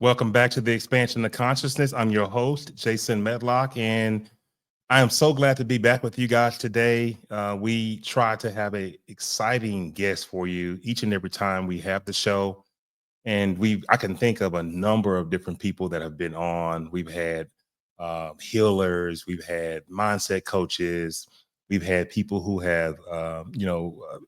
Welcome back to the Expansion of Consciousness. I'm your host, Jason Medlock, and I am so glad to be back with you guys today. We try to have a exciting guest for you each and every time we have the show. And I can think of a number of different people that have been on. We've had healers, we've had mindset coaches, we've had people who have,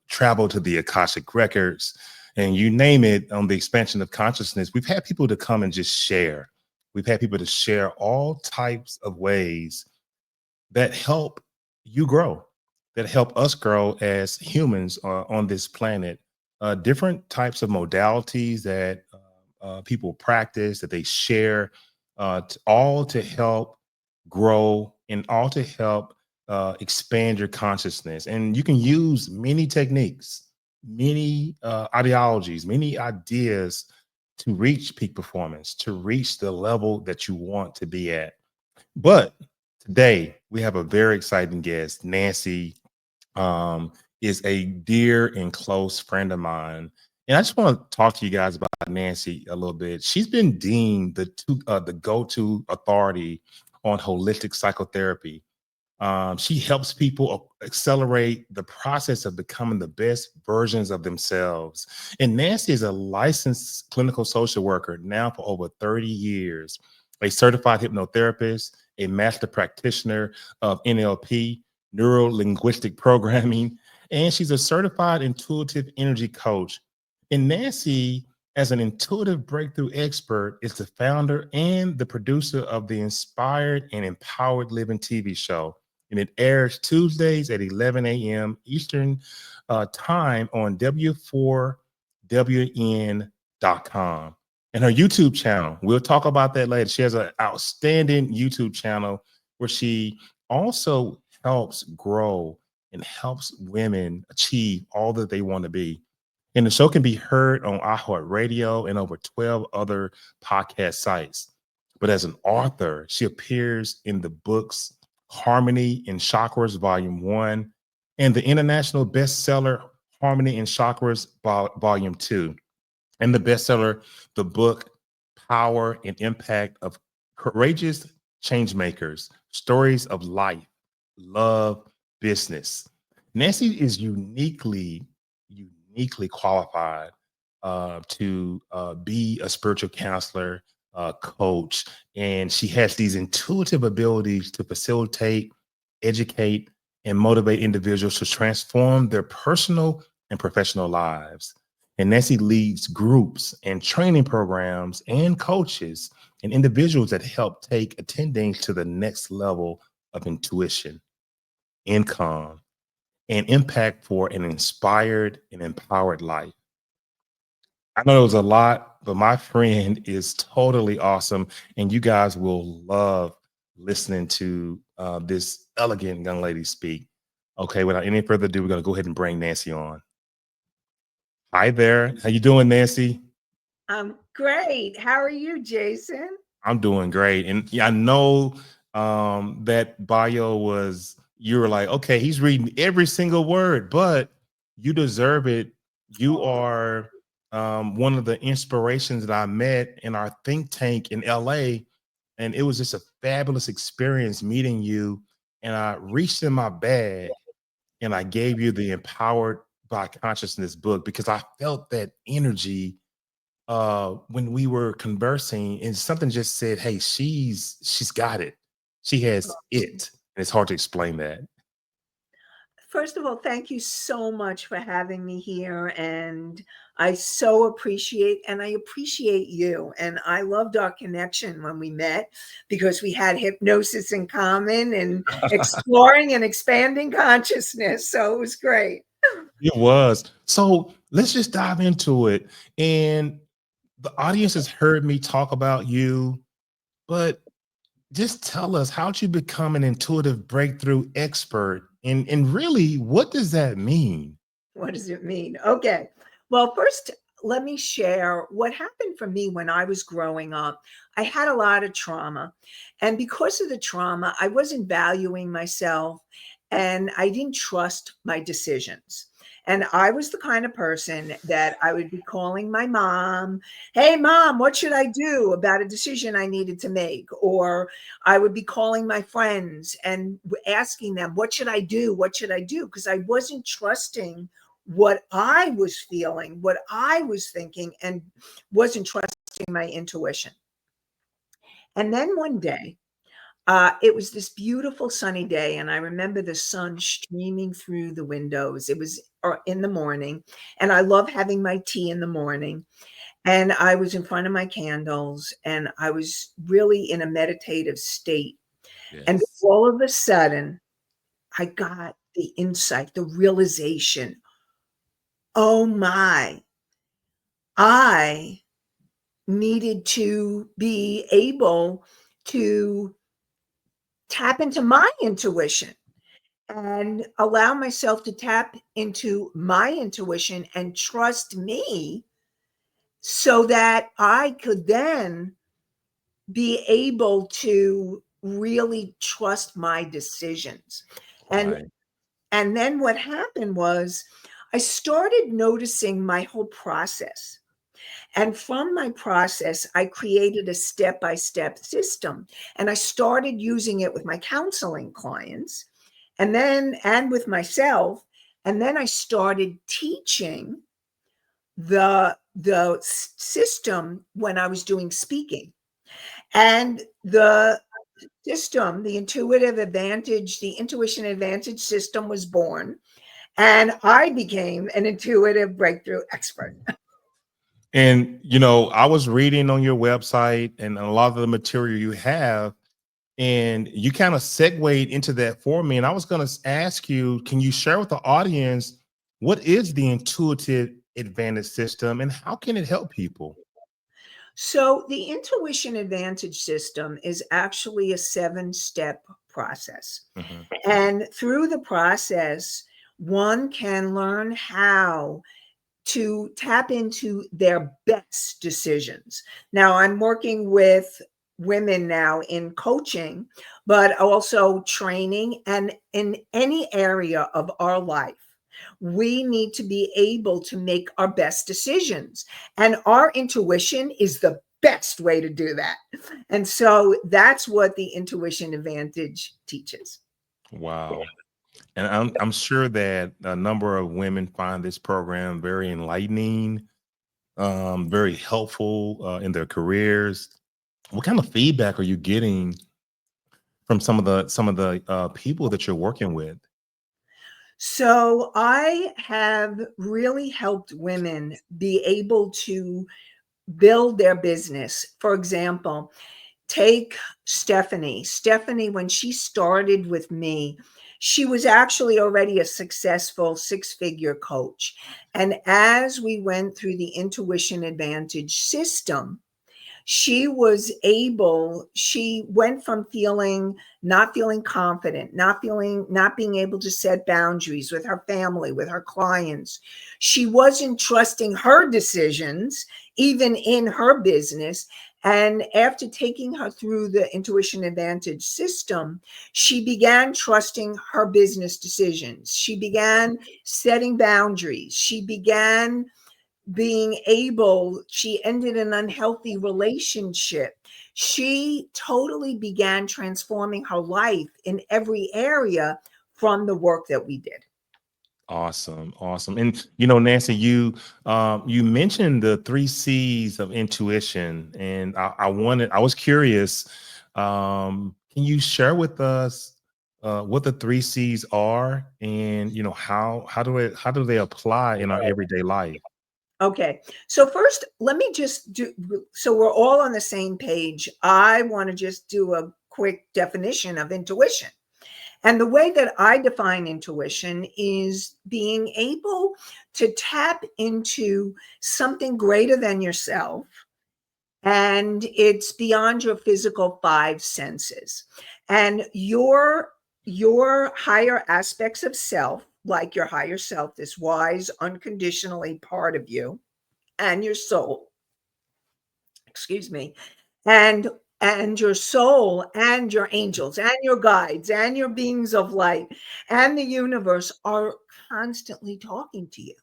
traveled to the Akashic records, and you name it. On the Expansion of Consciousness, we've had people to come and just share. We've had people to share all types of ways that help you grow, that help us grow as humans on this planet. Different types of modalities that people practice, that they share, all to help grow and all to help expand your consciousness. And you can use many techniques, many ideologies, many ideas to reach peak performance, to reach the level that you want to be at. But today we have a very exciting guest. Nanci um, is a dear and close friend of mine, and I just want to talk to you guys about Nanci a little bit. She's been deemed the go-to authority on holistic psychotherapy. She helps people accelerate the process of becoming the best versions of themselves. And Nanci is a licensed clinical social worker now for over 30 years, a certified hypnotherapist, a master practitioner of NLP, neuro linguistic programming, and she's a certified intuitive energy coach. And Nanci, as an intuitive breakthrough expert, is the founder and the producer of the Inspired and Empowered Living TV show, and it airs Tuesdays at 11 a.m. Eastern time on W4WN.com. And her YouTube channel, we'll talk about that later. She has an outstanding YouTube channel where she also helps grow and helps women achieve all that they want to be. And the show can be heard on iHeartRadio and over 12 other podcast sites. But as an author, she appears in the books Harmony and Chakras, Volume 1, and the international bestseller Harmony and Chakras, Volume 2, and the bestseller, the book Power and Impact of Courageous Changemakers, Stories of Life, Love, Business. Nanci is uniquely qualified to be a spiritual counselor, coach, and she has these intuitive abilities to facilitate, educate, and motivate individuals to transform their personal and professional lives. And Nanci leads groups and training programs and coaches and individuals that help take attendees to the next level of intuition, income, and impact for an inspired and empowered life. I know it was a lot, but my friend is totally awesome, and you guys will love listening to this elegant young lady speak. Okay, without any further ado, we're going to go ahead and bring Nanci on. Hi there. How you doing, Nanci? I'm great. How are you, Jason? I'm doing great. And yeah, I know that bio was, you were like, okay, he's reading every single word, but you deserve it. You are one of the inspirations that I met in our think tank in LA. And it was just a fabulous experience meeting you. And I reached in my bag and I gave you the Empowered by Consciousness book because I felt that energy when we were conversing, and something just said, hey, she's got it. She has it. And it's hard to explain that. First of all, thank you so much for having me here. And I so appreciate, and I appreciate you. And I loved our connection when we met because we had hypnosis in common and exploring and expanding consciousness. So it was great. It was. So let's just dive into it. And the audience has heard me talk about you, but just tell us, how'd you become an intuitive breakthrough expert? And really, what does that mean? What does it mean? Okay. Well, first, let me share what happened for me when I was growing up. I had a lot of trauma. And because of the trauma, I wasn't valuing myself and I didn't trust my decisions. And I was the kind of person that I would be calling my mom, "Hey, mom, what should I do about a decision I needed to make?" Or I would be calling my friends and asking them, "What should I do? What should I do?" Because I wasn't trusting what I was feeling, what I was thinking, and wasn't trusting my intuition. And then one day, it was this beautiful sunny day, and I remember the sun streaming through the windows. It was in the morning, and I love having my tea in the morning. And I was in front of my candles, and I was really in a meditative state. And Yes. all of a sudden, I got the insight, the realization, oh my, I needed to be able to tap into my intuition and allow myself to tap into my intuition and trust me so that I could then be able to really trust my decisions. And Right. and then what happened was I started noticing my whole process. And from my process, I created a step-by-step system, and I started using it with my counseling clients and with myself. And then I started teaching the system when I was doing speaking. And the system, the intuitive advantage, the intuition advantage system was born, and I became an intuitive breakthrough expert. And I was reading on your website and a lot of the material you have, and you kind of segued into that for me. And I was going to ask you, can you share with the audience what is the intuitive advantage system and how can it help people? So, the intuition advantage system is actually a 7-step process. Mhm. And through the process, one can learn how to tap into their best decisions. Now, I'm working with women now in coaching, but also training and in any area of our life. We need to be able to make our best decisions. And our intuition is the best way to do that. And so that's what the intuition advantage teaches. Wow. And I'm sure that a number of women find this program very enlightening, very helpful in their careers. What kind of feedback are you getting from some of the people that you're working with? So I have really helped women be able to build their business. For example, take Stephanie. Stephanie, when she started with me, she was actually already a successful 6-figure coach. And as we went through the intuition advantage system, she went from not feeling confident, not being able to set boundaries with her family, with her clients. She wasn't trusting her decisions, even in her business. And after taking her through the intuition advantage system, she began trusting her business decisions. She began setting boundaries. She ended an unhealthy relationship. She totally began transforming her life in every area from the work that we did. Awesome, awesome. And Nancy, you mentioned the 3 C's of intuition, and I was curious. Can you share with us what the 3 C's are, and how do they apply in our everyday life? Okay. So first, let me just do so we're all on the same page. I want to just do a quick definition of intuition. And the way that I define intuition is being able to tap into something greater than yourself, and it's beyond your physical 5 senses. And your higher aspects of self, like your higher self, this wise, unconditionally part of you, and your soul, excuse me, and and your soul and your angels and your guides and your beings of light and the universe are constantly talking to you.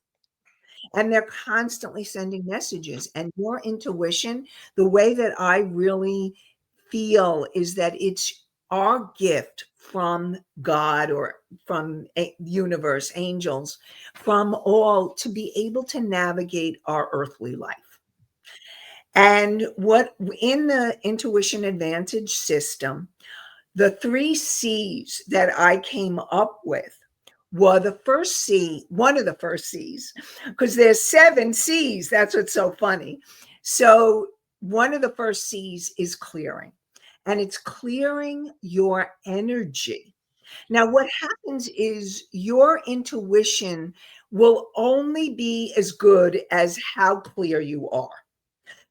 And they're constantly sending messages. And your intuition, the way that I really feel is that it's our gift from God or from a universe, angels, from all to be able to navigate our earthly life. And what in the intuition advantage system, the 3 C's that I came up with were the first C, one of the first C's, because there's 7 C's. That's what's so funny. So one of the first C's is clearing, and it's clearing your energy. Now, what happens is your intuition will only be as good as how clear you are.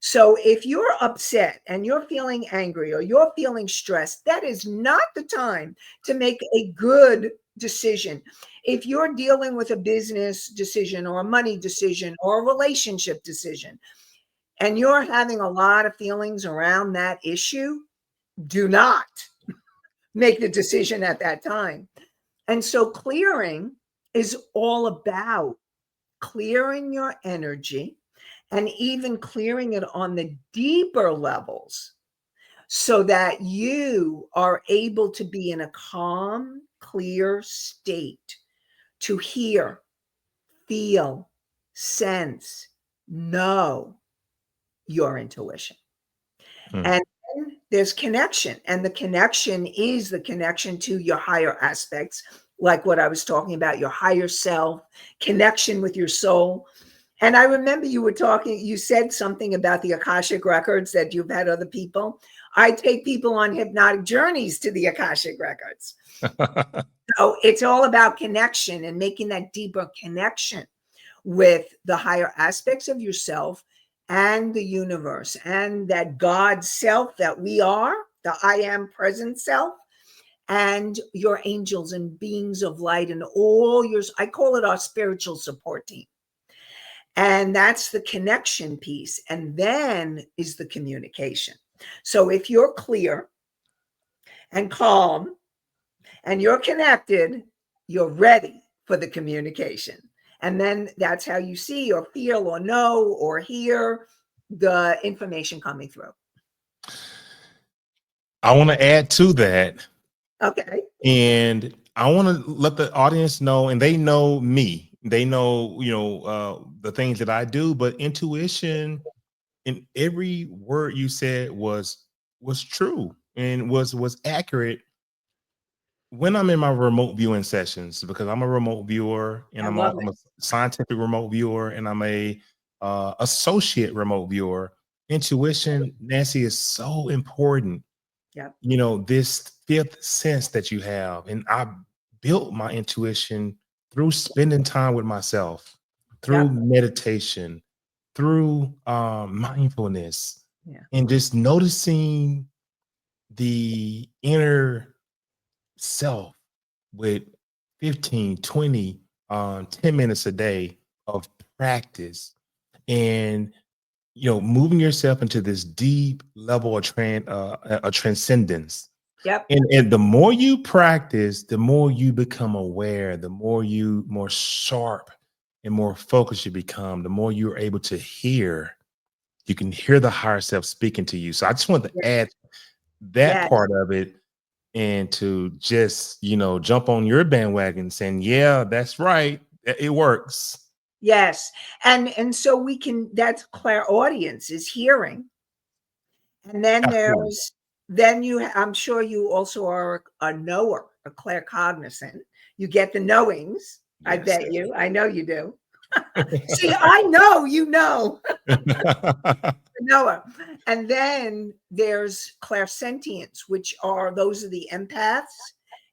So if you're upset and you're feeling angry or you're feeling stressed, that is not the time to make a good decision. If you're dealing with a business decision or a money decision or a relationship decision, and you're having a lot of feelings around that issue, do not make the decision at that time. And so clearing is all about clearing your energy and even clearing it on the deeper levels so that you are able to be in a calm, clear state to hear, feel, sense, know your intuition. Hmm. And then there's connection, and the connection is the connection to your higher aspects, like what I was talking about, your higher self, connection with your soul. And I remember you were talking, you said something about the Akashic records that you've had other people. I take people on hypnotic journeys to the Akashic records. So it's all about connection and making that deeper connection with the higher aspects of yourself and the universe and that God self that we are, the I am present self, and your angels and beings of light and all yours. I call it our spiritual support team. And that's the connection piece. And then is the communication. So if you're clear and calm and you're connected, you're ready for the communication. And then that's how you see or feel or know or hear the information coming through. I want to add to that. Okay. And I want to let the audience know, and they know me. They know, the things that I do, but intuition in every word you said was true and was accurate when I'm in my remote viewing sessions, because I'm a remote viewer and I I'm love a it. scientific remote viewer and I'm a associate remote viewer. Intuition, Nancy, is so important. Yep. This 5th sense that you have, and I built my intuition through spending time with myself, through Yep. meditation, through mindfulness, Yeah. and just noticing the inner self with 15, 20, 10 minutes a day of practice, and moving yourself into this deep level of transcendence. Yep. And the more you practice, the more you become aware, the more sharp and more focused you become, the more you're able to hear. You can hear the higher self speaking to you. So I just want to Yes. add that Yes. part of it, and to just, jump on your bandwagon saying, yeah, that's right. It works. Yes. And so we can, that's clairaudience is hearing. And then Absolutely. I'm sure you also are a knower, a claircognizant. You get the knowings. I Yes. bet you. I know you do. See, I know you know. Knower. And then there's clairsentience, which are those are the empaths.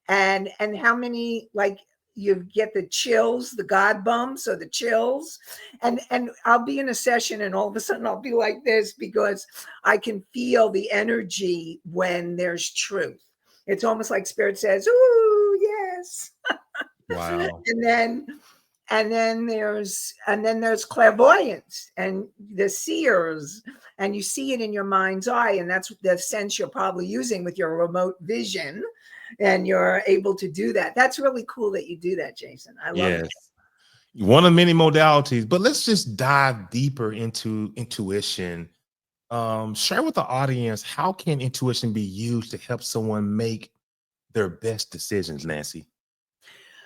And how many, like, you get the chills, the God bumps or the chills. And I'll be in a session and all of a sudden I'll be like this because I can feel the energy when there's truth. It's almost like spirit says, ooh, yes. Wow. and then there's clairvoyance and the seers, and you see it in your mind's eye, and that's the sense you're probably using with your remote vision, and you're able to do that. That's really cool that you do that, Jason. I love it. Yes. One of many modalities, but let's just dive deeper into intuition. Share with the audience, how can intuition be used to help someone make their best decisions, Nanci?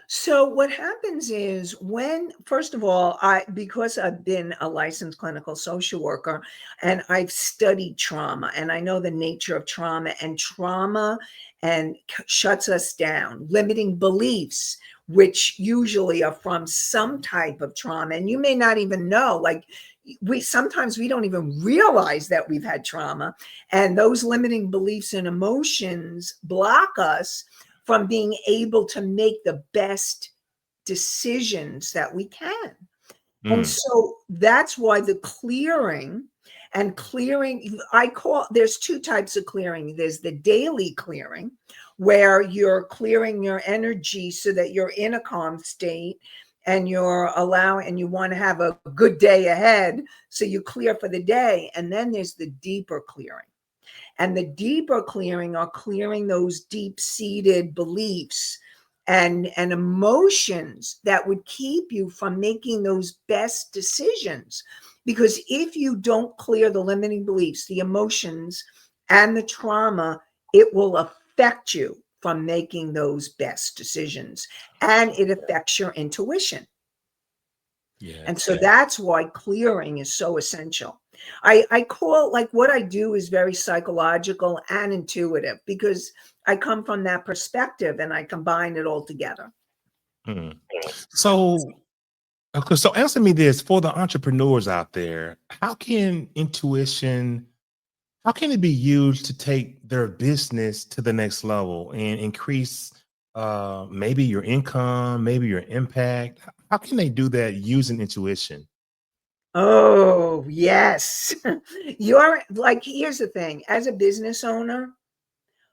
So what happens is, when, first of all, because I've been a licensed clinical social worker and I've studied trauma and I know the nature of trauma and shuts us down, limiting beliefs, which usually are from some type of trauma. And you may not even know, like, sometimes we don't even realize that we've had trauma, and those limiting beliefs and emotions block us from being able to make the best decisions that we can. And Mm, so that's why the clearing, there's two types of clearing. There's the daily clearing, where you're clearing your energy so that you're in a calm state, and you want to have a good day ahead. So you clear for the day. And then there's the deeper clearing. And the deeper clearing are clearing those deep-seated beliefs and emotions that would keep you from making those best decisions. Because if you don't clear the limiting beliefs, the emotions, and the trauma, it will affect you from making those best decisions. And it affects your intuition. And yes. so that's why clearing is so essential. I call, like, what I do is very psychological and intuitive, because I come from that perspective and I combine it all together. Mm. So, okay, so answer me this, for the entrepreneurs out there, how can it be used to take their business to the next level and increase maybe your income, maybe your impact? How can they do that using intuition? Oh, yes. You're like, here's the thing, as a business owner,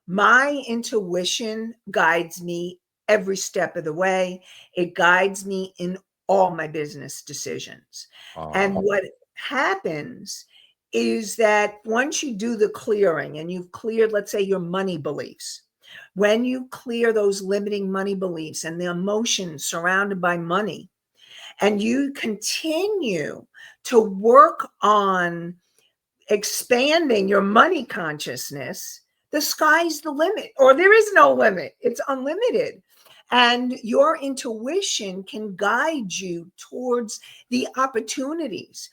my intuition guides me every step of the way. It guides me in all my business decisions. And Uh, what happens is that once you do the clearing and you've cleared, let's say, your money beliefs, when you clear those limiting money beliefs and the emotions surrounded by money, and you continue to work on expanding your money consciousness, the sky's the limit, or there is no limit. It's unlimited. And your intuition can guide you towards the opportunities.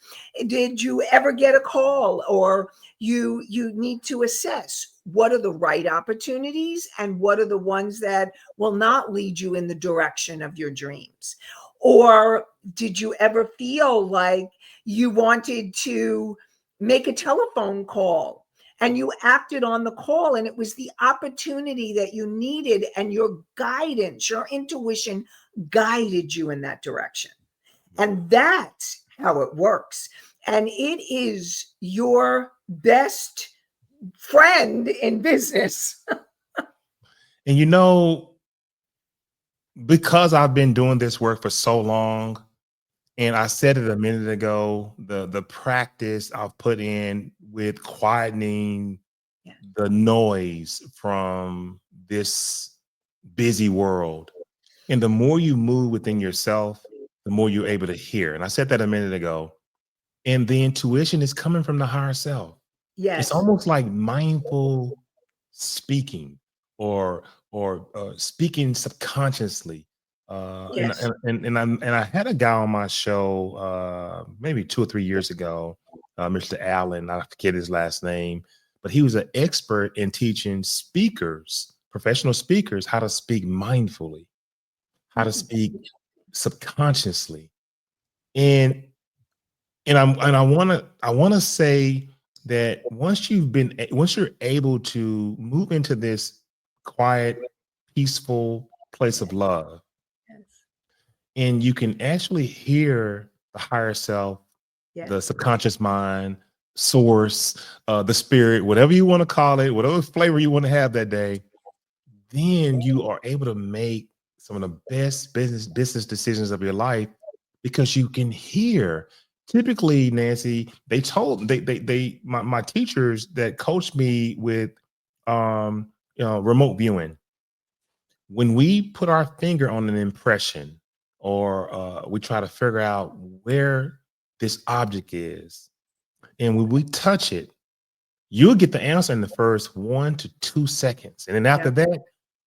Did you ever get a call, or you need to assess what are the right opportunities and what are the ones that will not lead you in the direction of your dreams? Or did you ever feel like you wanted to make a telephone call and you acted on the call, and it was the opportunity that you needed, and your guidance, your intuition guided you in that direction? And that's how it works. And it is your best friend in business. and because I've been doing this work for so long, and I said it a minute ago, the practice I've put in with quietening Yeah. the noise from this busy world. And the more you move within yourself, the more you're able to hear. And I said that a minute ago. And the intuition is coming from the higher self. It's Yes. almost like mindful speaking, or speaking subconsciously. And Yes. and and I had a guy on my show maybe 2 or 3 years ago, Mr. Allen. I forget his last name, but he was an expert in teaching speakers, professional speakers, how to speak mindfully, how to Hmm. speak subconsciously. And I want to say that once you're able to move into this quiet, peaceful place of Yes. love, Yes. and you can actually hear the higher self, the Yes. subconscious mind, source, the spirit, whatever you want to call it, whatever flavor you want to have that day, then you are able to make some of the best business decisions of your life because you can hear. Typically, Nancy, my teachers that coached me with remote viewing, when we put our finger on an impression, or we try to figure out where this object is, and when we touch it, you'll get the answer in the first 1 to 2 seconds. And then after Yeah. that,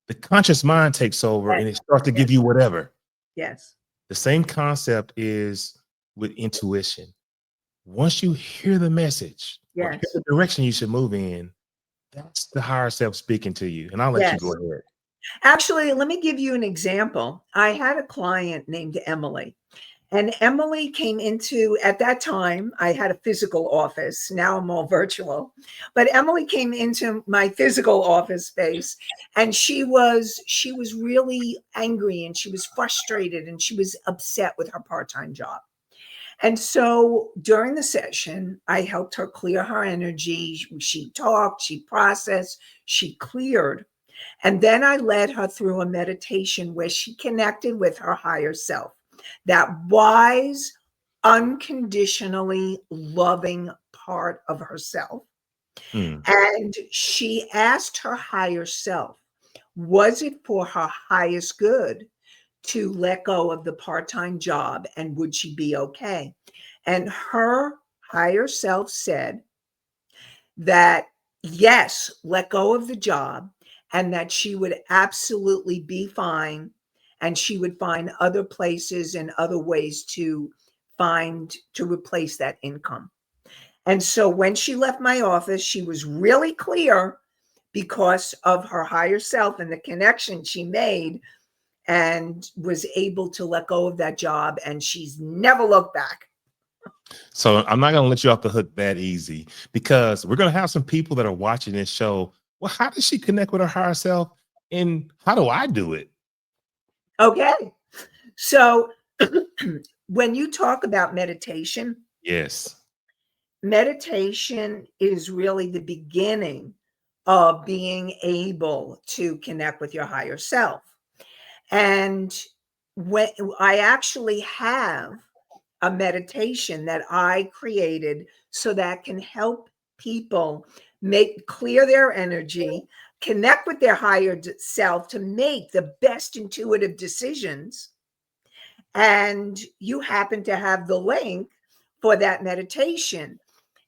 the conscious mind takes over Yes. and it starts to give Yes. you whatever. Yes. The same concept is with intuition. Once you hear the message or hear Yes. the direction you should move in, that's the higher self speaking to you. And I'll let you go Yes. ahead. Actually, let me give you an example. I had a client named Emily. And Emily came into, at that time, I had a physical office. Now I'm all virtual. But Emily came into my physical office space, and she was really angry, and she was frustrated, and she was upset with her part-time job. And so during the session, I helped her clear her energy. She talked, she processed, she cleared. And then I led her through a meditation where she connected with her higher self, that wise, unconditionally loving part of herself. Hmm. And she asked her higher self, was it for her highest good to let go of the part time job, and would she be okay? And her higher self said that yes, let go of the job, and that she would absolutely be fine, and she would find other places and other ways to replace that income. And so when she left my office, she was really clear because of her higher self and the connection she made, and was able to let go of that job, and she's never looked back. So I'm not going to let you off the hook that easy, because we're going to have some people that are watching this show. Well, how does she connect with her higher self? And how do I do it? Okay. So when you talk about meditation, Yes. meditation is really the beginning of being able to connect with your higher self. And when I actually have a meditation that I created so that can help people make clear their energy, connect with their higher self to make the best intuitive decisions. And you happen to have the link for that meditation.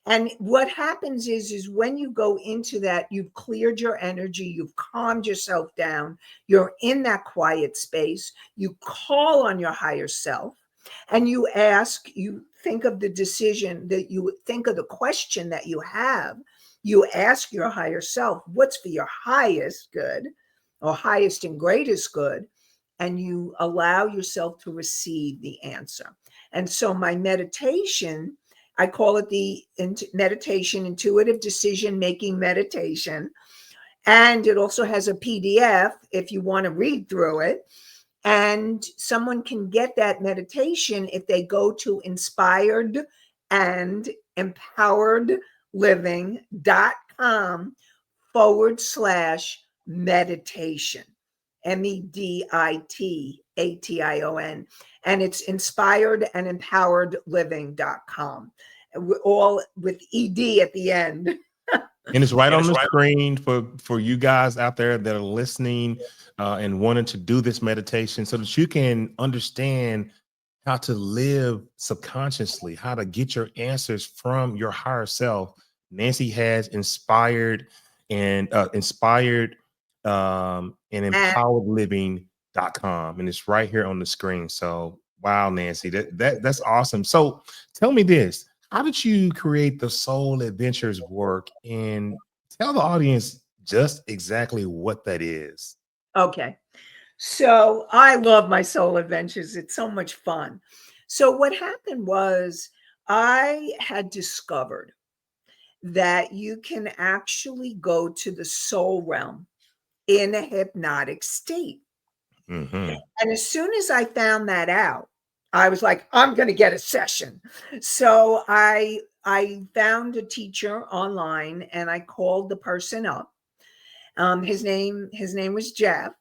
And what happens is when you go into that, you've cleared your energy, you've calmed yourself down, you're in that quiet space, you call on your higher self, and you think of the decision, that you think of the question that you have. You ask your higher self, what's for your highest good, or highest and greatest good? And you allow yourself to receive the answer. And so my meditation, I call it the meditation, intuitive decision making meditation. And it also has a PDF if you want to read through it. And someone can get that meditation if they go to inspired and empowered living.com/meditation. meditation. And it's inspired and empowered living.com. All with ED at the end. And it's right And on it's the right. screen for you guys out there that are listening and wanting to do this meditation, so that you can understand how to live subconsciously, how to get your answers from your higher self. Nanci has inspired and And empowered living.com, and it's right here on the screen. So wow, Nanci, that's awesome. So tell me this. How did you create the Soul Adventures work? And tell the audience just exactly what that is. okay. So I love my soul adventures. It's so much fun. So what happened was I had discovered that you can actually go to the soul realm in a hypnotic state. Hmm. And as soon as I found that out, I was like, I'm going to get a session. So I found a teacher online, and I called the person up. His name was Jeff,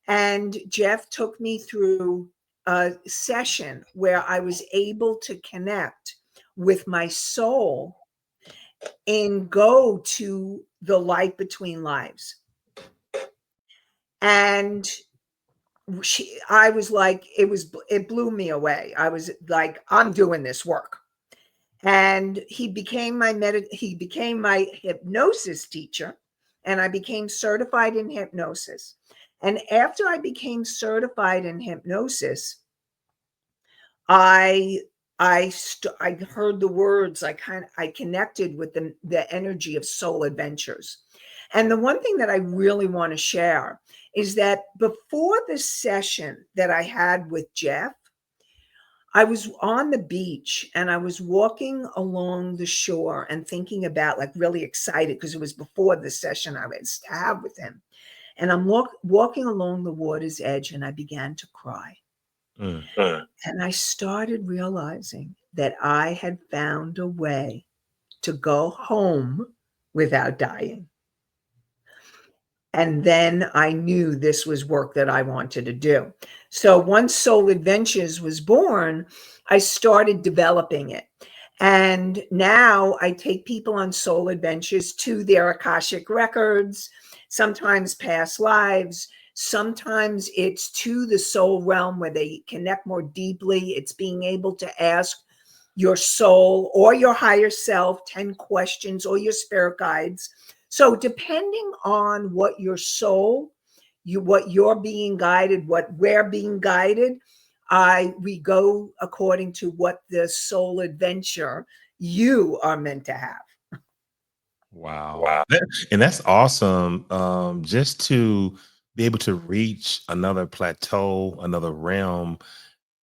and Jeff took me through a session where I was able to connect with my soul and go to the light between lives. And I was like, it blew me away. I was like, I'm doing this work. And he became my hypnosis teacher, and I became certified in hypnosis. And after I became certified in hypnosis, I I heard the words. I connected with the energy of soul adventures. And the one thing that I really want to share is that before the session that I had with Jeff, I was on the beach and I was walking along the shore and thinking about, like, really excited because it was before the session I was to have with him. And I'm walking along the water's edge and I began to cry. Mm. And I started realizing that I had found a way to go home without dying. And then I knew this was work that I wanted to do. So once Soul Adventures was born, I started developing it. And now I take people on soul adventures to their Akashic records, sometimes past lives. Sometimes it's to the soul realm where they connect more deeply. It's being able to ask your soul or your higher self 10 questions, or your spirit guides. So depending on what your soul, what you're being guided, what we're being guided, we go according to what the soul adventure you are meant to have. Wow. And that's awesome. Just to be able to reach another plateau, another realm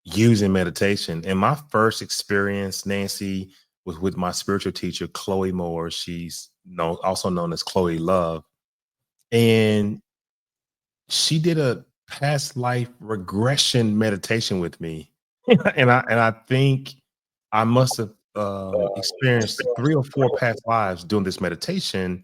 using meditation. And my first experience, Nanci, was with my spiritual teacher, Chloe Moore. She's also known as Chloe Love. And she did a past life regression meditation with me. And I think I must have experienced 3 or 4 past lives doing this meditation.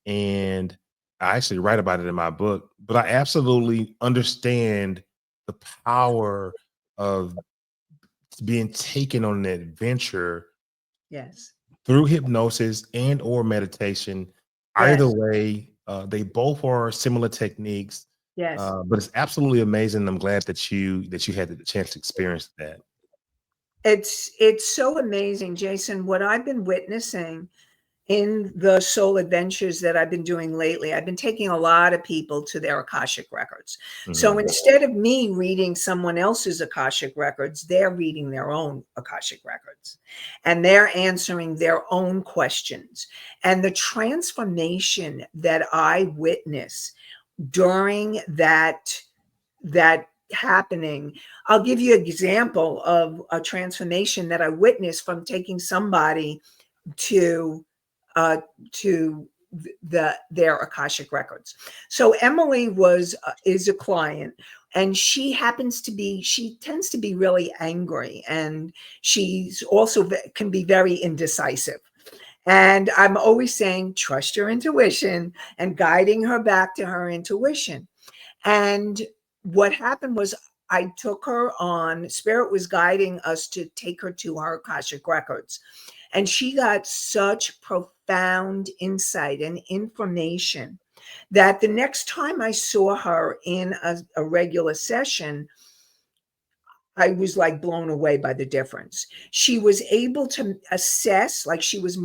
And I actually write about it in my book, but I absolutely understand the power of being taken on an adventure Yes. through hypnosis and or meditation. Either Yes. way, they both are similar techniques, Yes. but it's absolutely amazing. I'm glad that you had the chance to experience that. It's so amazing, Jason, what I've been witnessing in the soul adventures that I've been doing lately. I've been taking a lot of people to their Akashic records. So Mhm. instead of me reading someone else's Akashic records, they're reading their own Akashic records and they're answering their own questions. And the transformation that I witness during that happening. I'll give you an example of a transformation that I witnessed from taking somebody to uh, to their Akashic records. So Emily is a client, and she tends to be really angry, and she's also can be very indecisive. And I'm always saying, trust your intuition, and guiding her back to her intuition. And what happened was, I took her on, Spirit was guiding us to take her to our Akashic records. And she got such profound insight and information that the next time I saw her in a regular session, I was like blown away by the difference. She was able to assess, like she was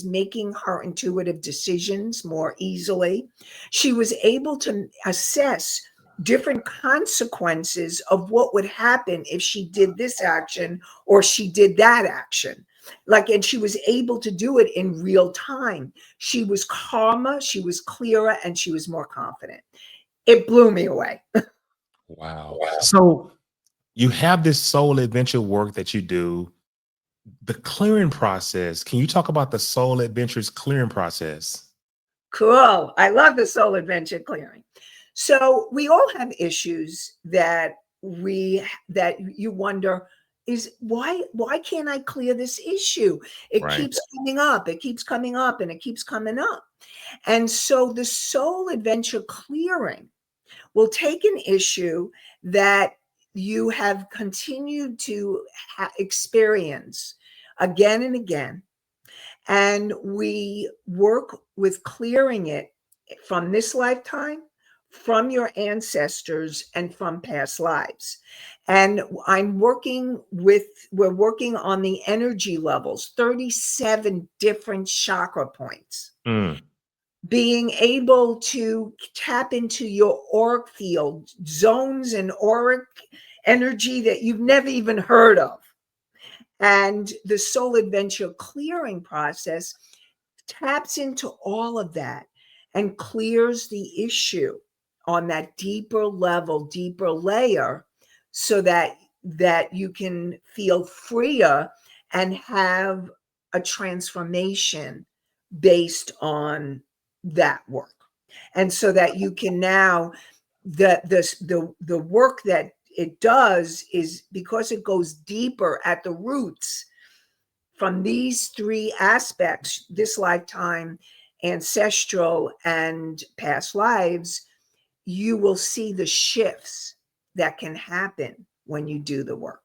making her intuitive decisions more easily. She was able to assess different consequences of what would happen if she did this action or she did that action. Like, and she was able to do it in real time. She was calmer, she was clearer, and she was more confident. It blew me away. Wow. So you have this soul adventure work that you do, the clearing process. Can you talk about the soul adventures clearing process? Cool. I love the soul adventure clearing. So we all have issues that you wonder, is why can't I clear this issue? It Right. keeps coming up, it keeps coming up, and it keeps coming up. And so the soul adventure clearing will take an issue that you have continued to experience again and again. And we work with clearing it from this lifetime, from your ancestors, and from past lives. And we're working on the energy levels, 37 different chakra points. Mm. Being able to tap into your auric field, zones and auric energy that you've never even heard of. And the soul adventure clearing process taps into all of that and clears the issue on that deeper level, deeper layer, so that you can feel freer and have a transformation based on that work. And so that you can now, the work that it does is, because it goes deeper at the roots from these three aspects, this lifetime, ancestral, and past lives, you will see the shifts that can happen when you do the work.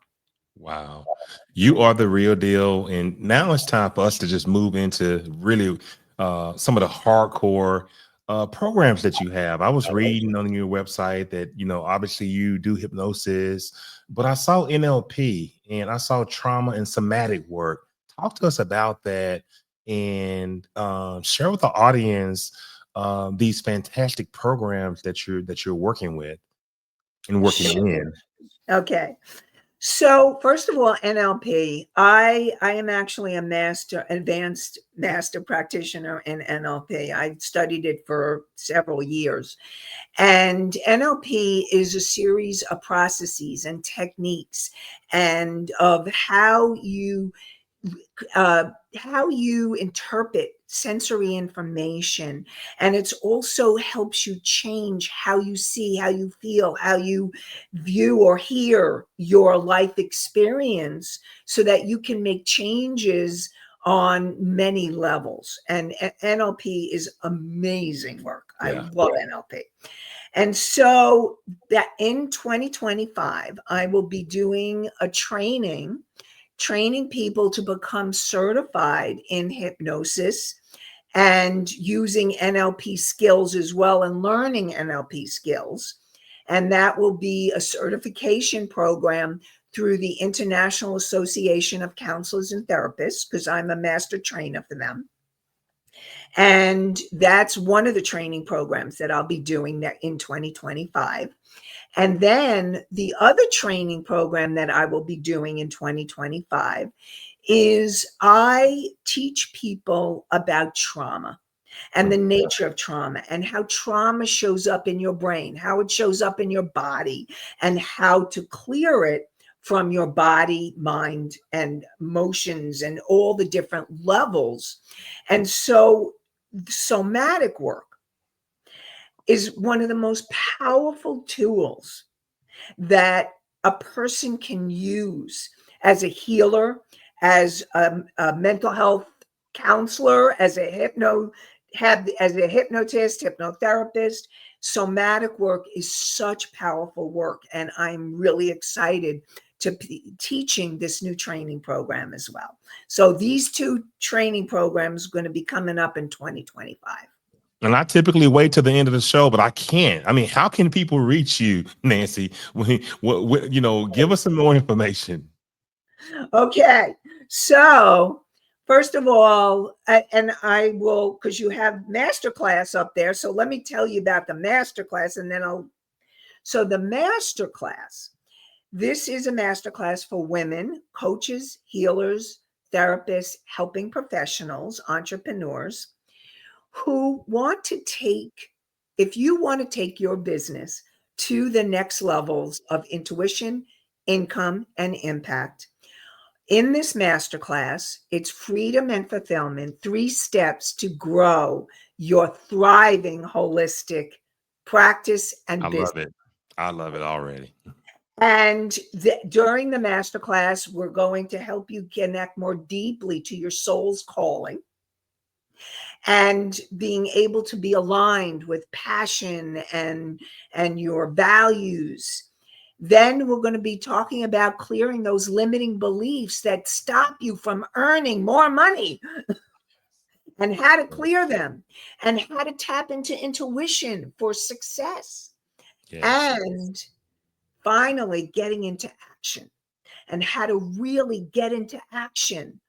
Wow. You are the real deal. And now it's time for us to just move into really some of the hardcore programs that you have. I was reading on your website that, obviously you do hypnosis, but I saw NLP and I saw trauma and somatic work. Talk to us about that and share with the audience these fantastic programs that you're working with and working in. Okay. So first of all, NLP, I am actually advanced master practitioner in NLP. I studied it for several years. And NLP is a series of processes and techniques and of how you interpret sensory information. And it's also helps you change how you see, how you feel, how you view or hear your life experience, so that you can make changes on many levels. And NLP is amazing work. I Yeah. love NLP. And so that in 2025, I will be doing a training people to become certified in hypnosis and using NLP skills as well, and learning NLP skills. And that will be a certification program through the International Association of Counselors and Therapists, because I'm a master trainer for them. And that's one of the training programs that I'll be doing in 2025. And then the other training program that I will be doing in 2025 is I teach people about trauma and the nature of trauma, and how trauma shows up in your brain, how it shows up in your body, and how to clear it from your body, mind, and emotions, and all the different levels. And so somatic work is one of the most powerful tools that a person can use as a healer, as a mental health counselor, as a hypnotist, hypnotherapist. Somatic work is such powerful work, and I'm really excited to be teaching this new training program as well. So these two training programs are going to be coming up in 2025. And I typically wait till the end of the show, but I can't. I mean, how can people reach you, Nanci? Give us some more information. Okay, so first of all, and I will, because you have masterclass up there, so let me tell you about the masterclass, and then so the masterclass, this is a masterclass for women, coaches, healers, therapists, helping professionals, entrepreneurs who want to if you want to take your business to the next levels of intuition, income, and impact. In this masterclass, it's freedom and fulfillment, 3 steps to grow your thriving holistic practice and I business. love it. I love it already. And during the masterclass, we're going to help you connect more deeply to your soul's calling and being able to be aligned with passion and your values. Then we're going to be talking about clearing those limiting beliefs that stop you from earning more money and how to clear them and how to tap into intuition for success. Yes. And finally, getting into action and how to really get into action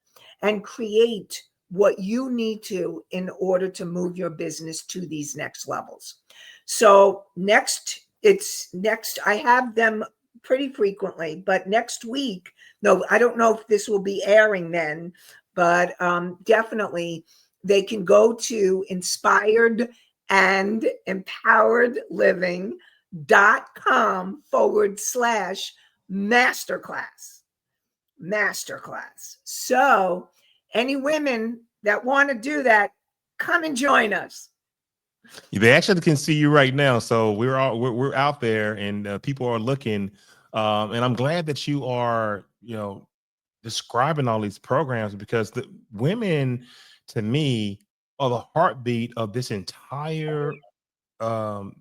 and create what you need to in order to move your business to these next levels. So next, I have them pretty frequently, but next week, no, I don't know if this will be airing then, but definitely they can go to inspired and empowered living.com/masterclass. Masterclass. So, any women that want to do that, come and join us. They actually can see you right now, so we're out there, and people are looking. And I'm glad that you are, describing all these programs, because the women, to me, are the heartbeat of this entire um,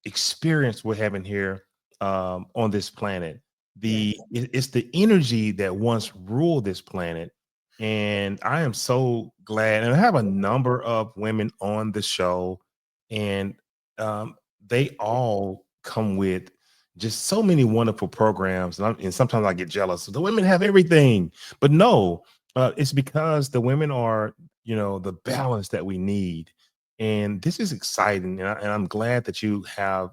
experience we're having here on this planet. Yes. It's the energy that once ruled this planet, and I am so glad. And I have a number of women on the show, and um, they all come with just so many wonderful programs, and, and sometimes I get jealous. The women have everything, but no, it's because the women are, the balance that we need. And this is exciting, and I'm glad that you have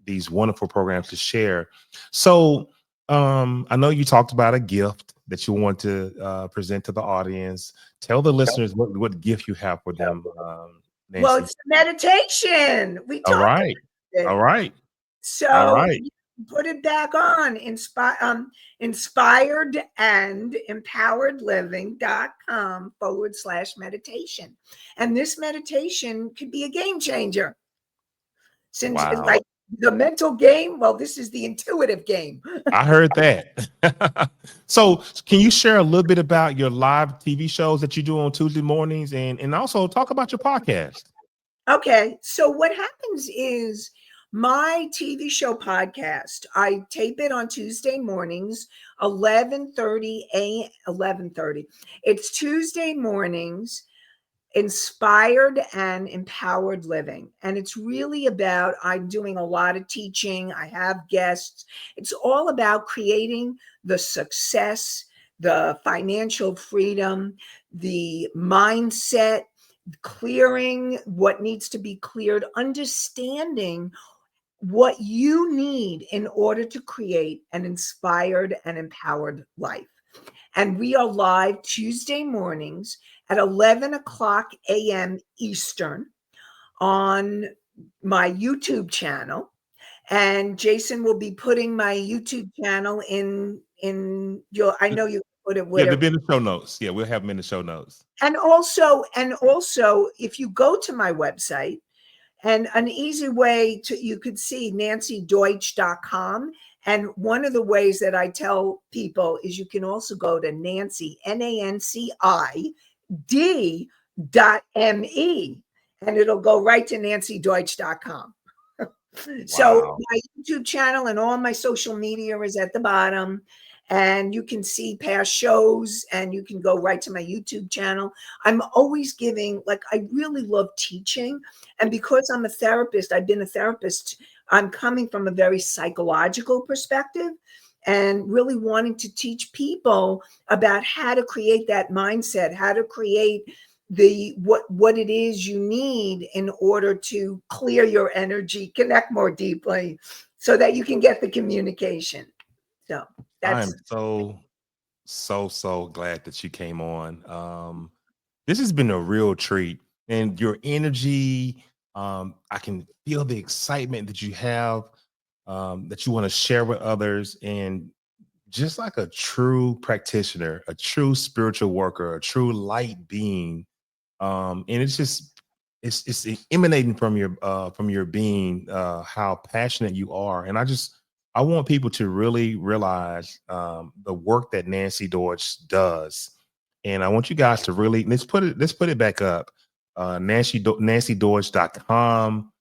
these wonderful programs to share. So I know you talked about a gift that you want to present to the audience. Tell the listeners what gift you have for them, Well, Nanci. it's meditation. We All talked right, about it. all right, all So right. you put it back on inspired and empowered living.com/meditation. And this meditation could be a game changer. Since it's Wow, like the mental game, well, this is the intuitive game. I heard that. So, can you share a little bit about your live TV shows that you do on Tuesday mornings, and also talk about your podcast? Okay, so what happens is my TV show podcast, I tape it on Tuesday mornings, 11:30 a.m. 11:30. It's Tuesday mornings, inspired and empowered living. And it's really about, I'm doing a lot of teaching, I have guests. It's all about creating the success, the financial freedom, the mindset, clearing what needs to be cleared, understanding what you need in order to create an inspired and empowered life. And we are live Tuesday mornings at 11 o'clock a.m. Eastern on my YouTube channel. And Jason will be putting my YouTube channel in your, I know you put it Yeah, they'll whatever. be in the show notes. Yeah, we'll have them in the show notes. And also, if you go to my website, and an easy way to, you could see nancideutsch.com. And one of the ways that I tell people is you can also go to Nanci, NANCID.me, and it'll go right to nancideutsch.com. So Wow. my YouTube channel and all my social media is at the bottom, and you can see past shows, and you can go right to my YouTube channel. I'm always giving, like, I really love teaching, and because I'm a therapist, I've been a therapist, I'm coming from a very psychological perspective and really wanting to teach people about how to create that mindset, how to create the what it is you need in order to clear your energy, connect more deeply, so that you can get the communication. So I am that's so glad that you came on. This has been a real treat, and your energy, I can feel the excitement that you have, that you want to share with others, and just like a true practitioner, a true spiritual worker, a true light being. And it's just, it's emanating from your being, how passionate you are. And I want people to really realize the work that Nanci Deutsch does. And I want you guys to really, let's put it back up. Nanci, nancideutsch.com.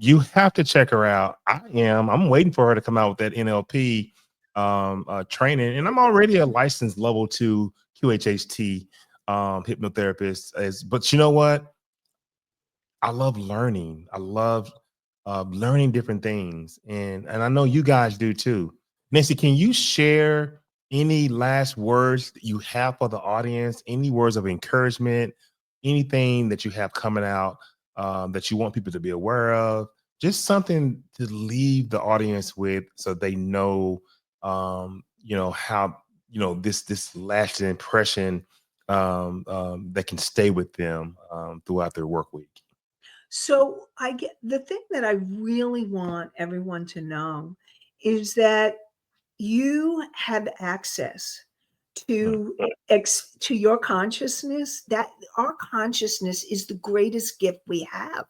You have to check her out. I'm waiting for her to come out with that NLP training, and I'm already a licensed level 2 QHHT hypnotherapist. But you know what? I love learning. I love learning different things, and I know you guys do too. Nancy, can you share any last words that you have for the audience? Any words of encouragement? Anything that you have coming out that you want people to be aware of? Just something to leave the audience with, so they know, how this lasting impression that can stay with them throughout their work week. So I get the thing that I really want everyone to know is that you have access Mm. to to your consciousness. That our consciousness is the greatest gift we have.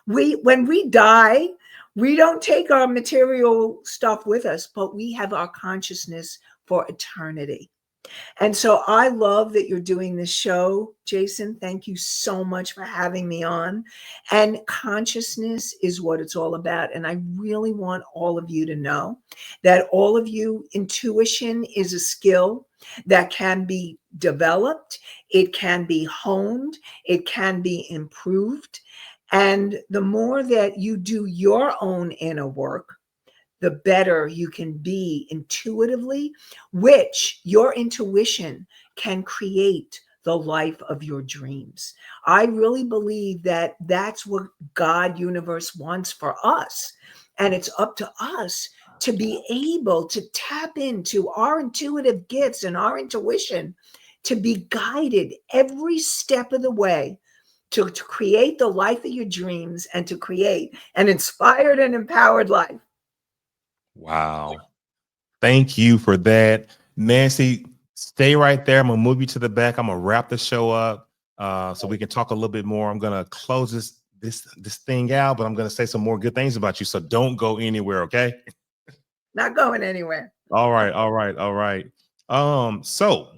When we die, we don't take our material stuff with us, but we have our consciousness for eternity. And so I love that you're doing this show, Jason. Thank you so much for having me on. And consciousness is what it's all about. And I really want all of you to know that all of you, intuition is a skill that can be developed, it can be honed, it can be improved. And the more that you do your own inner work, the better you can be intuitively, which your intuition can create the life of your dreams. I really believe that that's what God universe wants for us. And it's up to us to be able to tap into our intuitive gifts and our intuition to be guided every step of the way to create the life of your dreams and to create an inspired and empowered life. Wow. Thank you for that. Nancy, stay right there. I'm gonna move you to the back. I'm gonna wrap the show up so we can talk a little bit more. I'm gonna close this thing out, but I'm gonna say some more good things about you. So don't go anywhere, okay? Not going anywhere. All right, all right, all right. So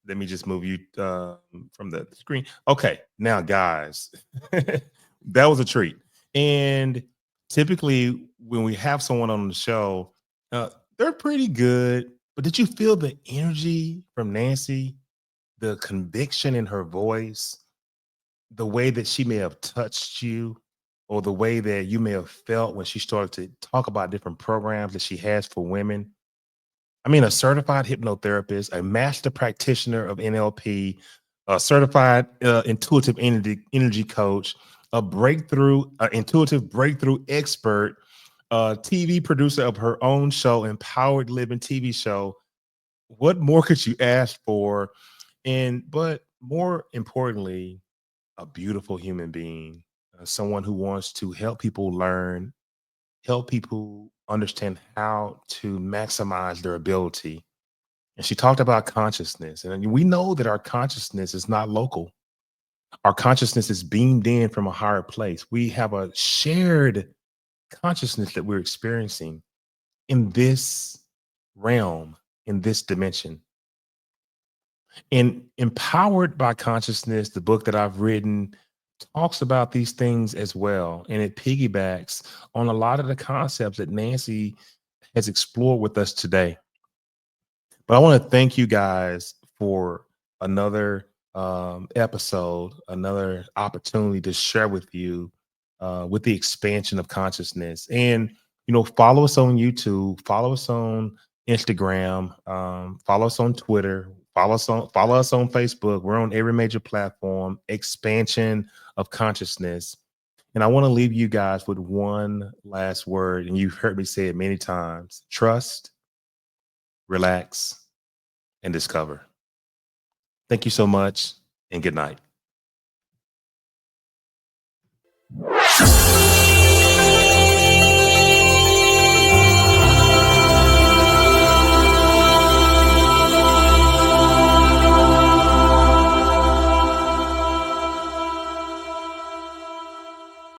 let me just move you from the screen. Okay, now guys, that was a treat. And typically when we have someone on the show, uh, they're pretty good. But did you feel the energy from Nancy, the conviction in her voice, the way that she may have touched you, or the way that you may have felt when she started to talk about different programs that she has for women? I mean, a certified hypnotherapist, a master practitioner of NLP, a certified intuitive energy coach, a intuitive breakthrough expert, a TV producer of her own show, Empowered Living TV show. What more could you ask for? But more importantly, a beautiful human being, someone who wants to help people learn, help people understand how to maximize their ability. And she talked about consciousness. And we know that our consciousness is not local. Our consciousness is beamed in from a higher place. We have a shared consciousness that we're experiencing in this realm, in this dimension. And Empowered by Consciousness, the book that I've written, talks about these things as well. And it piggybacks on a lot of the concepts that Nancy has explored with us today. But I want to thank you guys for another episode, another opportunity to share with you with the expansion of consciousness. And follow us on YouTube, follow us on Instagram, follow us on Twitter, follow us on Facebook. We're on every major platform. Expansion of consciousness. And I want to leave you guys with one last word, and you've heard me say it many times: trust, relax, and discover. Thank you so much, and good night.